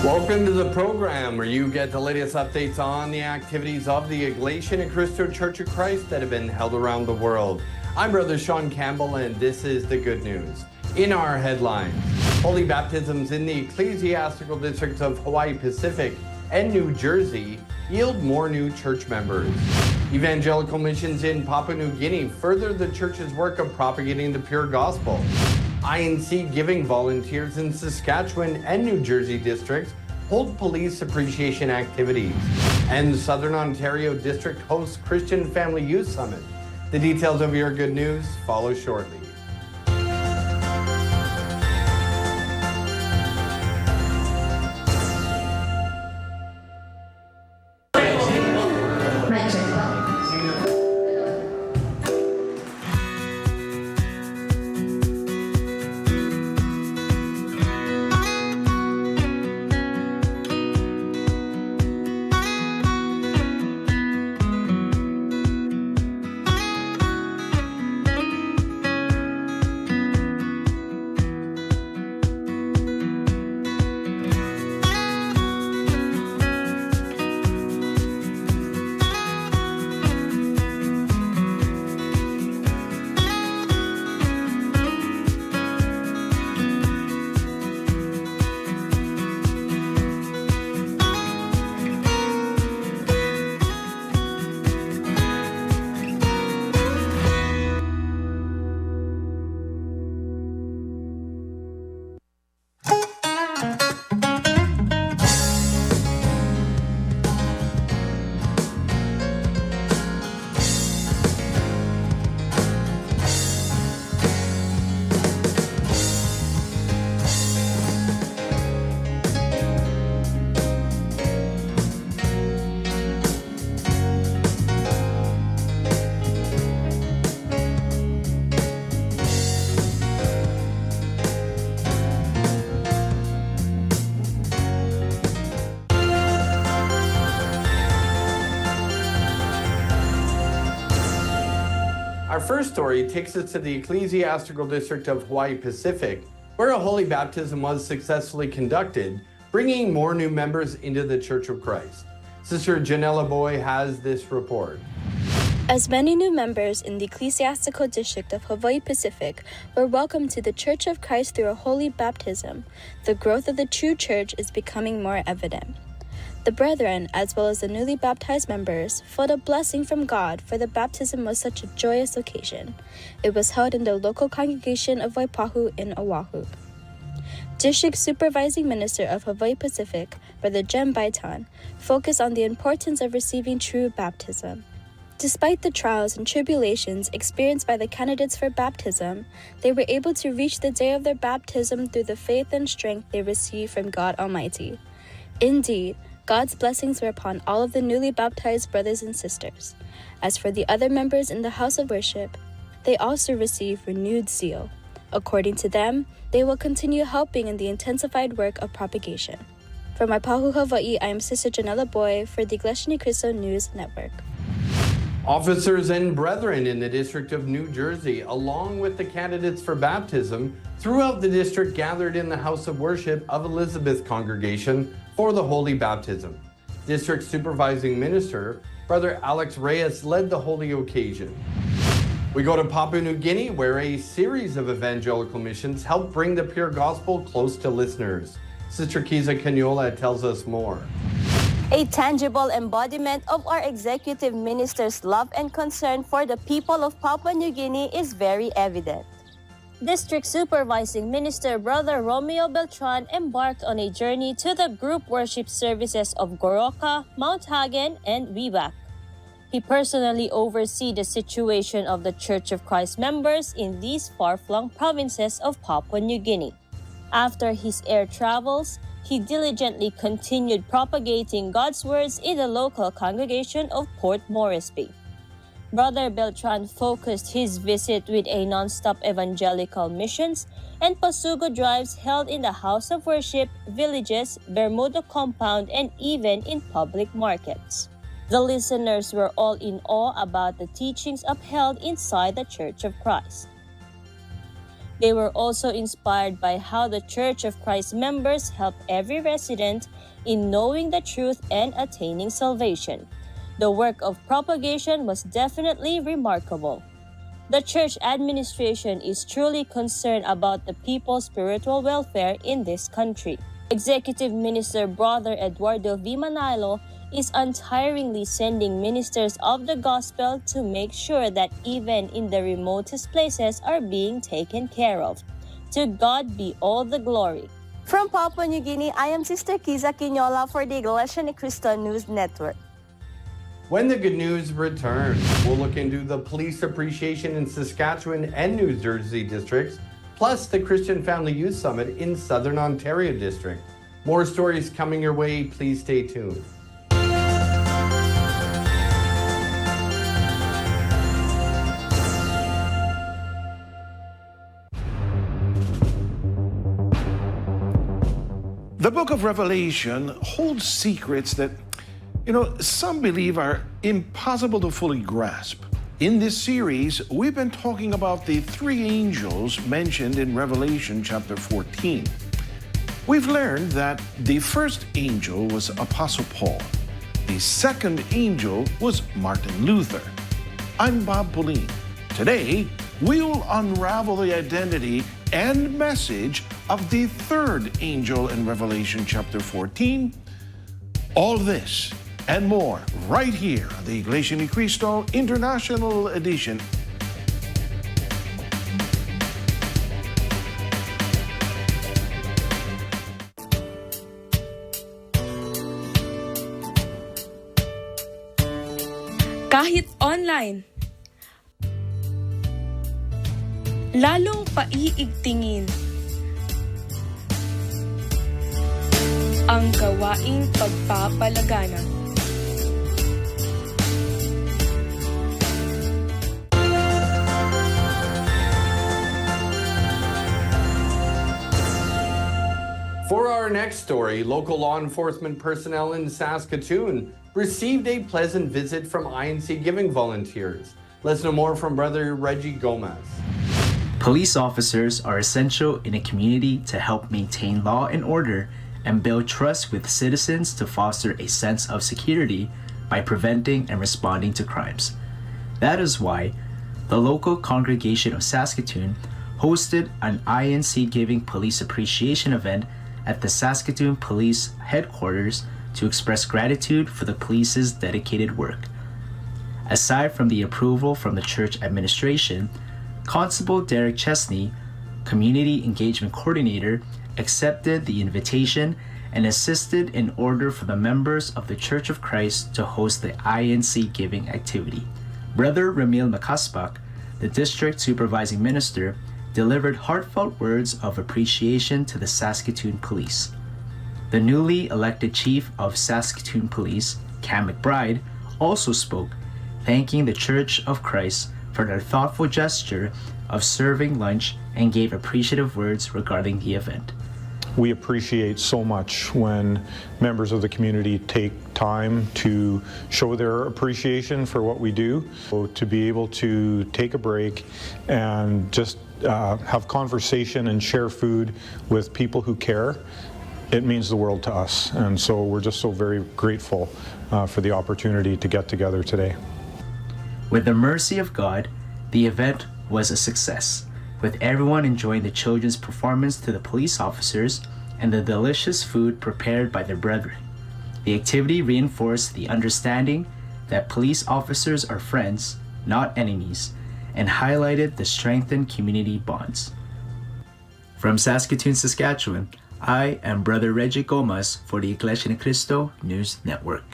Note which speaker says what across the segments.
Speaker 1: Welcome to the program where you get the latest updates on the activities of the Evangelical and Christian Church of Christ that have been held around the world. I'm Brother Sean Campbell, and this is the good news. In our headlines, holy baptisms in the ecclesiastical districts of Hawaii Pacific and New Jersey yield more new church members. Evangelical Missions in Papua New Guinea further the church's work of propagating the pure gospel. INC giving volunteers in Saskatchewan and New Jersey districts hold police appreciation activities. And the Southern Ontario District hosts Christian Family Youth Summit. The details of your good news follow shortly. Our first story takes us to the ecclesiastical district of Hawaii Pacific, where a holy baptism was successfully conducted, bringing more new members into the Church of Christ. Sister Janella Boy has this report.
Speaker 2: As many new members in the ecclesiastical district of Hawaii Pacific were welcomed to the Church of Christ through a holy baptism, the growth of the true church is becoming more evident. The brethren, as well as the newly baptized members, felt a blessing from God, for the baptism was such a joyous occasion. It was held in the local congregation of Waipahu in Oahu. District Supervising Minister of Hawaii Pacific, Brother Jem Baitan, focused on the importance of receiving true baptism. Despite the trials and tribulations experienced by the candidates for baptism, they were able to reach the day of their baptism through the faith and strength they received from God Almighty. Indeed, God's blessings were upon all of the newly baptized brothers and sisters. As for the other members in the house of worship, they also received renewed zeal. According to them, they will continue helping in the intensified work of propagation. From Waipahu, Hawaii, I am Sister Janella Boy for the Iglesia Ni Cristo News Network.
Speaker 1: Officers and brethren in the District of New Jersey, along with the candidates for baptism, throughout the district gathered in the house of worship of Elizabeth Congregation for the holy baptism. District Supervising Minister, Brother Alex Reyes, led the holy occasion. We go to Papua New Guinea, where a series of evangelical missions help bring the pure gospel close to listeners. Sister Kiza Canyola tells us more.
Speaker 3: A tangible embodiment of our executive minister's love and concern for the people of Papua New Guinea is very evident. District Supervising Minister Brother Romeo Beltran embarked on a journey to the group worship services of Goroka, Mount Hagen, and Wewak. He personally oversees the situation of the Church of Christ members in these far-flung provinces of Papua New Guinea. After his air travels, he diligently continued propagating God's words in the local congregation of Port Moresby. Brother Beltran focused his visit with a non-stop evangelical missions and pasugo drives held in the house of worship, villages, Bermuda compound, and even in public markets. The listeners were all in awe about the teachings upheld inside the Church of Christ. They were also inspired by how the Church of Christ members help every resident in knowing the truth and attaining salvation. The work of propagation was definitely remarkable. The church administration is truly concerned about the people's spiritual welfare in this country. Executive Minister Brother Eduardo V. Manalo is untiringly sending ministers of the gospel to make sure that even in the remotest places are being taken care of. To God be all the glory.
Speaker 2: From Papua New Guinea, I am Sister Kiza Quinola for the Iglesia Ni Cristo News Network.
Speaker 1: When the good news returns, we'll look into the police appreciation in Saskatchewan and New Jersey districts, plus the Christian Family Youth Summit in Southern Ontario district. More stories coming your way. Please stay tuned.
Speaker 4: The book of Revelation holds secrets that, some believe are impossible to fully grasp. In this series, we've been talking about the three angels mentioned in Revelation chapter 14. We've learned that the first angel was Apostle Paul. The second angel was Martin Luther. I'm Bob Pauline. Today, we'll unravel the identity and message of the third angel in Revelation chapter 14. All this and more right here on the Iglesia Ni Cristo International Edition.
Speaker 5: Kahit online, lalong paiigtingin ang gawaing pagpapalaganap.
Speaker 1: For our next story, local law enforcement personnel in Saskatchewan received a pleasant visit from INC Giving volunteers. Let's know more from Brother Reggie Gomez.
Speaker 6: Police officers are essential in a community to help maintain law and order and build trust with citizens to foster a sense of security by preventing and responding to crimes. That is why the local congregation of Saskatoon hosted an INC Giving Police Appreciation event at the Saskatoon Police Headquarters to express gratitude for the police's dedicated work. Aside from the approval from the church administration, Constable Derek Chesney, Community Engagement Coordinator, accepted the invitation and assisted in order for the members of the Church of Christ to host the INC Giving activity. Brother Ramil Makaspak, the District Supervising Minister, delivered heartfelt words of appreciation to the Saskatoon Police. The newly elected Chief of Saskatoon Police, Cam McBride, also spoke, thanking the Church of Christ for their thoughtful gesture of serving lunch and gave appreciative words regarding the event.
Speaker 7: We appreciate so much when members of the community take time to show their appreciation for what we do. So to be able to take a break and just have conversation and share food with people who care, it means the world to us. And so we're just so very grateful for the opportunity to get together today.
Speaker 6: With the mercy of God, the event was a success, with everyone enjoying the children's performance to the police officers and the delicious food prepared by their brethren. The activity reinforced the understanding that police officers are friends, not enemies, and highlighted the strengthened community bonds. From Saskatoon, Saskatchewan, I am Brother Reggie Gomez for the Iglesia Ni Cristo News Network.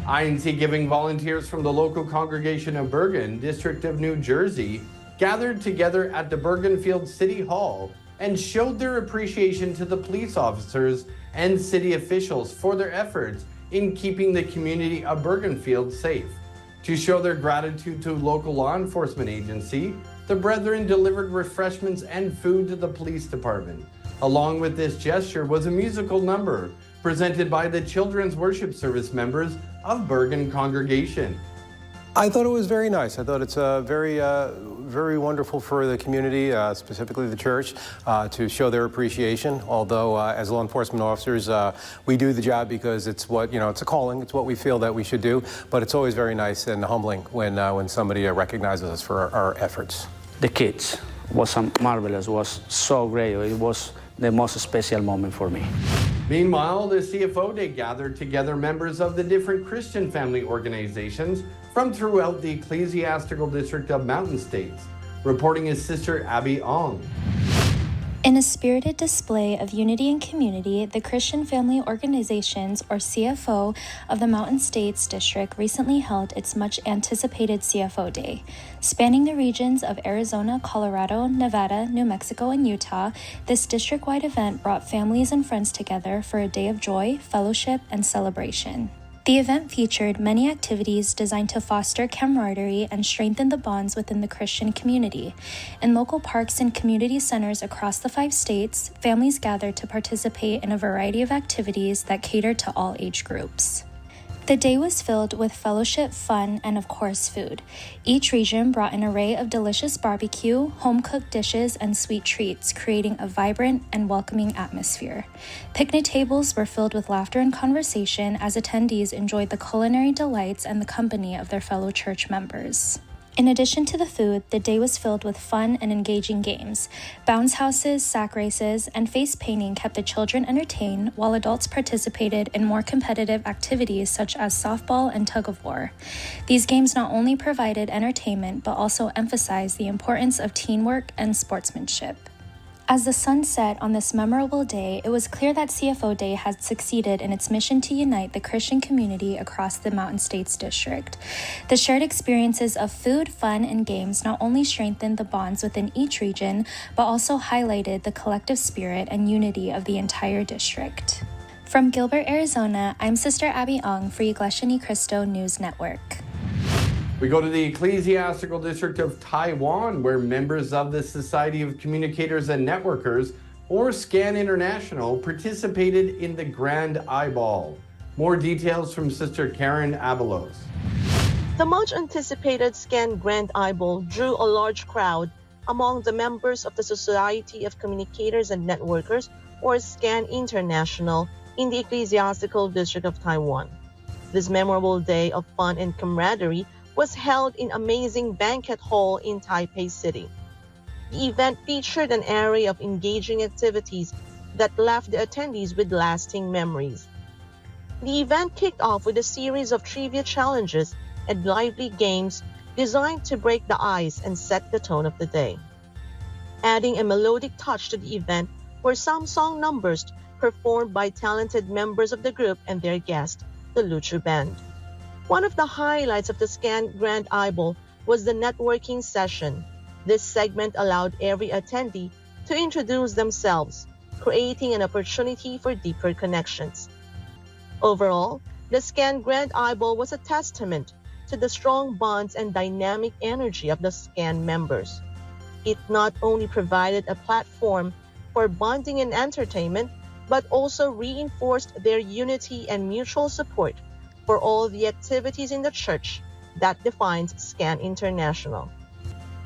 Speaker 1: INC Giving volunteers from the local congregation of Bergen, District of New Jersey, gathered together at the Bergenfield City Hall and showed their appreciation to the police officers and city officials for their efforts in keeping the community of Bergenfield safe. To show their gratitude to local law enforcement agency, the brethren delivered refreshments and food to the police department. Along with this gesture was a musical number presented by the Children's Worship Service members of Bergen Congregation.
Speaker 8: I thought it was very nice. I thought it's very wonderful for the community, specifically the church, to show their appreciation. Although, as law enforcement officers, we do the job because it's what, it's a calling. It's what we feel that we should do. But it's always very nice and humbling when somebody recognizes us for our efforts.
Speaker 9: The kids was marvelous. Was so great. It was the most special moment for me.
Speaker 1: Meanwhile, the CFO Day gathered together members of the different Christian family organizations from throughout the Ecclesiastical District of Mountain States. Reporting is Sister Abby Ong.
Speaker 2: In a spirited display of unity and community, the Christian Family Organizations, or CFO, of the Mountain States District recently held its much-anticipated CFO Day. Spanning the regions of Arizona, Colorado, Nevada, New Mexico, and Utah, this district-wide event brought families and friends together for a day of joy, fellowship, and celebration. The event featured many activities designed to foster camaraderie and strengthen the bonds within the Christian community. In local parks and community centers across the 5 states, families gathered to participate in a variety of activities that catered to all age groups. The day was filled with fellowship, fun, and of course food. Each region brought an array of delicious barbecue, home-cooked dishes, and sweet treats, creating a vibrant and welcoming atmosphere. Picnic tables were filled with laughter and conversation as attendees enjoyed the culinary delights and the company of their fellow church members. In addition to the food, the day was filled with fun and engaging games. Bounce houses, sack races, and face painting kept the children entertained, while adults participated in more competitive activities such as softball and tug-of-war. These games not only provided entertainment, but also emphasized the importance of teamwork and sportsmanship. As the sun set on this memorable day, it was clear that CFO Day had succeeded in its mission to unite the Christian community across the Mountain States District. The shared experiences of food, fun, and games not only strengthened the bonds within each region, but also highlighted the collective spirit and unity of the entire district. From Gilbert, Arizona, I'm Sister Abby Ong for Iglesia Ni Cristo News Network.
Speaker 1: We go to the Ecclesiastical District of Taiwan, where members of the Society of Communicators and Networkers, or SCAN International, participated in the Grand Eyeball. More details from Sister Karen Abelos.
Speaker 10: The much-anticipated SCAN Grand Eyeball drew a large crowd among the members of the Society of Communicators and Networkers, or SCAN International, in the Ecclesiastical District of Taiwan. This memorable day of fun and camaraderie was held in amazing banquet hall in Taipei City. The event featured an array of engaging activities that left the attendees with lasting memories. The event kicked off with a series of trivia challenges and lively games designed to break the ice and set the tone of the day. Adding a melodic touch to the event were some song numbers performed by talented members of the group and their guest, the Luchu Band. One of the highlights of the SCAN Grand Eyeball was the networking session. This segment allowed every attendee to introduce themselves, creating an opportunity for deeper connections. Overall, the SCAN Grand Eyeball was a testament to the strong bonds and dynamic energy of the SCAN members. It not only provided a platform for bonding and entertainment, but also reinforced their unity and mutual support for all the activities in the church that defines SCAN International.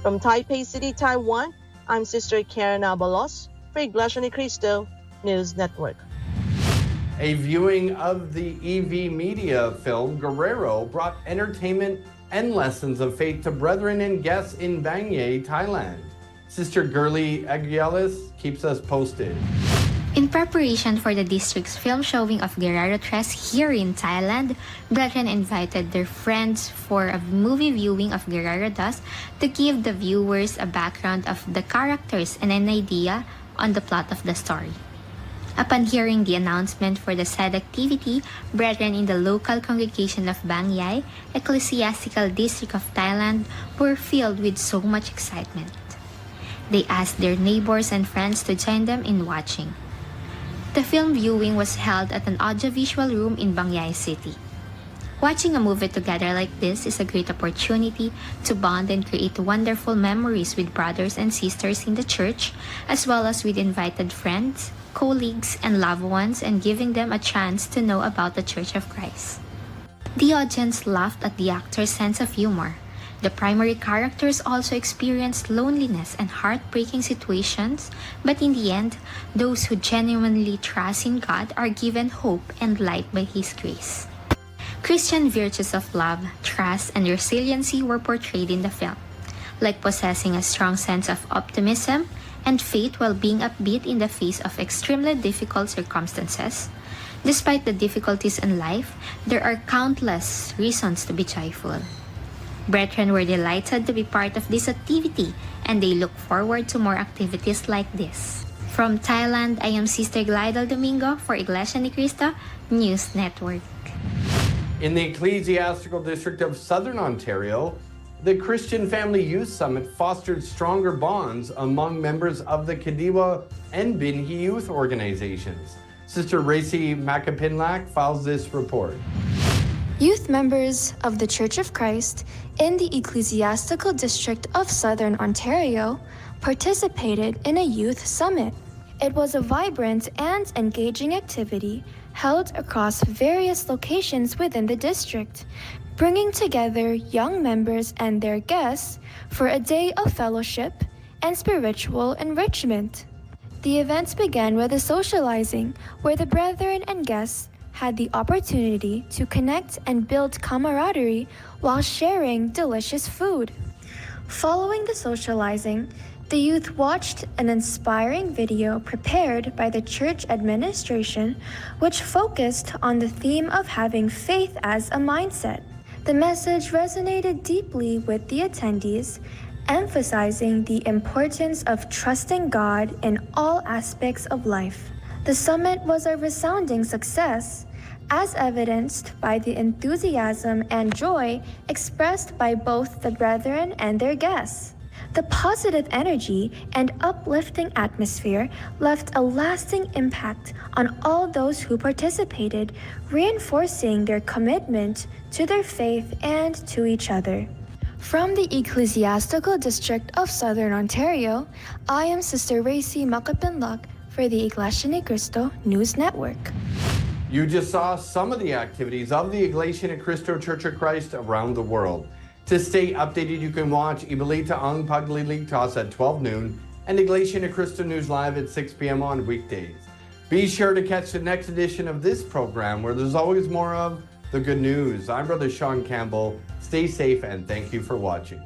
Speaker 10: From Taipei City, Taiwan, I'm Sister Karen Abelos for Iglesia Ni Cristo News Network.
Speaker 1: A viewing of the EV Media film Guerrero brought entertainment and lessons of faith to brethren and guests in Bang Yai, Thailand. Sister Gurley Aguiales keeps us posted.
Speaker 11: In preparation for the district's film showing of Guerrero here in Thailand, brethren invited their friends for a movie viewing of Guerrero to give the viewers a background of the characters and an idea on the plot of the story. Upon hearing the announcement for the said activity, brethren in the local congregation of Bang Yai, Ecclesiastical District of Thailand, were filled with so much excitement. They asked their neighbors and friends to join them in watching. The film viewing was held at an audiovisual room in Bang Yai City. Watching a movie together like this is a great opportunity to bond and create wonderful memories with brothers and sisters in the church, as well as with invited friends, colleagues, and loved ones, and giving them a chance to know about the Church of Christ. The audience laughed at the actor's sense of humor. The primary characters also experienced loneliness and heartbreaking situations, but in the end, those who genuinely trust in God are given hope and light by His grace. Christian virtues of love, trust, and resiliency were portrayed in the film, like possessing a strong sense of optimism and faith while being upbeat in the face of extremely difficult circumstances. Despite the difficulties in life, there are countless reasons to be joyful. Brethren were delighted to be part of this activity, and they look forward to more activities like this. From Thailand, I am Sister Glidal Domingo for Iglesia ni Cristo News Network.
Speaker 1: In the Ecclesiastical District of Southern Ontario, the Christian Family Youth Summit fostered stronger bonds among members of the Kadiwa and Binhi youth organizations. Sister Racy Macapinlac files this report.
Speaker 2: Youth members of the Church of Christ in the Ecclesiastical District of Southern Ontario participated in a youth summit. It was a vibrant and engaging activity held across various locations within the district, bringing together young members and their guests for a day of fellowship and spiritual enrichment. The events began with a socializing where the brethren and guests had the opportunity to connect and build camaraderie while sharing delicious food. Following the socializing, the youth watched an inspiring video prepared by the church administration, which focused on the theme of having faith as a mindset. The message resonated deeply with the attendees, emphasizing the importance of trusting God in all aspects of life. The summit was a resounding success, as evidenced by the enthusiasm and joy expressed by both the brethren and their guests. The positive energy and uplifting atmosphere left a lasting impact on all those who participated, reinforcing their commitment to their faith and to each other. From the Ecclesiastical District of Southern Ontario, I am Sister Racy Macapinlac for the Iglesia ni Cristo News Network.
Speaker 1: You just saw some of the activities of the Iglesia ni Cristo Church of Christ around the world. To stay updated, you can watch Ibalita ang Pagliligtas at 12 noon and Iglesia ni Cristo News Live at 6 p.m. on weekdays. Be sure to catch the next edition of this program where there's always more of the good news. I'm Brother Sean Campbell. Stay safe and thank you for watching.